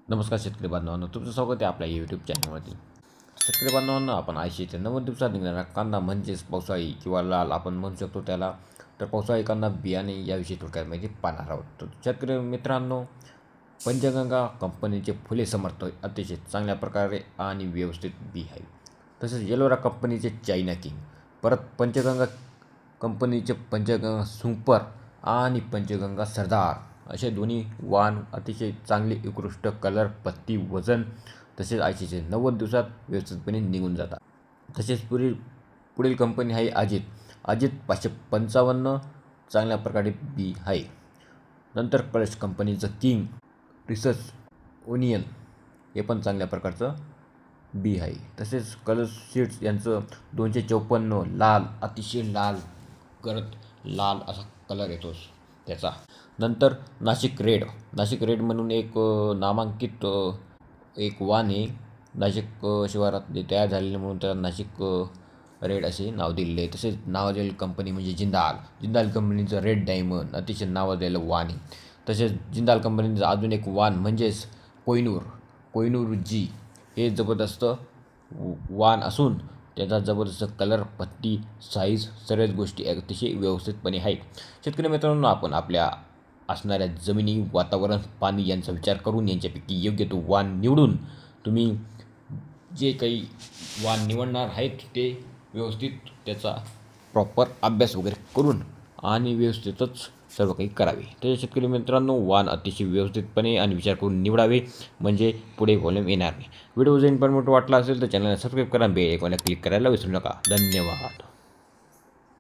नमस्कार शेतकरी बांधवांनो, तुमचं स्वागत आहे आपल्या यूट्यूब चॅनलवरती। शेतकरी बांधवांनो, आपण 80 ते 90 दिवसात निघणारा कांदा म्हणजेच पावसाळी किंवा लाल आपण म्हणू शकतो त्याला, तर पावसाळी कांदा बियाणे याविषयी थोडक्यात माहिती पाहणार आहोत। तर शेतकरी मित्रांनो, पंचगंगा कंपनीचे फुले समर्थ अतिशय चांगल्या प्रकारे आणि व्यवस्थित बी आहे। तसेच येलोरा कंपनीचे चायना किंग, परत पंचगंगा कंपनीचे पंचगंगा सुपर आणि पंचगंगा सरदार असे दोन्ही वाण अतिशय चांगले उत्कृष्ट कलर, पत्ती, वजन तसेच 80 ते 90 दिवसात व्यवस्थितपणे निघून जातात। तसेच पुढील कंपनी आहे अजित 555 चांगल्या प्रकारे बी आहे। नंतर कलर्स कंपनीचं किंग रिसर्च ओनियन हे पण चांगल्या प्रकारचं बी आहे। तसेच कलर्स सीड्स यांचं 254 लाल, अतिशय लाल करत लाल असा कलर येतो त्याचा। नंतर नाशिक रेड म्हणून एक नामांकित एक वाण आहे नाशिक शिवारात तयार झालेले, म्हणून त्याला नाशिक रेड असे नाव दिलेले आहे। तसेच नावाजलेली कंपनी म्हणजे जिंदाल कंपनीचं रेड डायमंड अतिशय नावाजलेलं वाण आहे। तसेच जिंदाल कंपनीचं अजून एक वाण म्हणजेच कोहिनूर जी हे जबरदस्त वाण असून त्याचा जबरदस्त कलर, पत्ती, साईज सर्वच गोष्टी अतिशय व्यवस्थितपणे आहेत। शेतकरी मित्रांनो, आपण आपल्या असणाऱ्या जमिनी, वातावरण, पाणी यांचा विचार करून यांच्यापैकी योग्य तो वाण निवडून तुम्ही जे काही वाण निवडणार आहेत ते व्यवस्थित त्याचा प्रॉपर अभ्यास वगैरे करून आणि व्यवस्थितच सर्व काही करावे। तर शेतकरी मित्रांनो, वाण अतिशय व्यवस्थितपणे आणि विचार करून निवडावे, म्हणजे पुढे प्रॉब्लेम येणार नाही। व्हिडिओ जर इन्फॉर्मेटिव्ह वाटला असेल तर चॅनलला सबस्क्राईब करा, बेल आयकॉनला क्लिक करायला विसरू नका। धन्यवाद।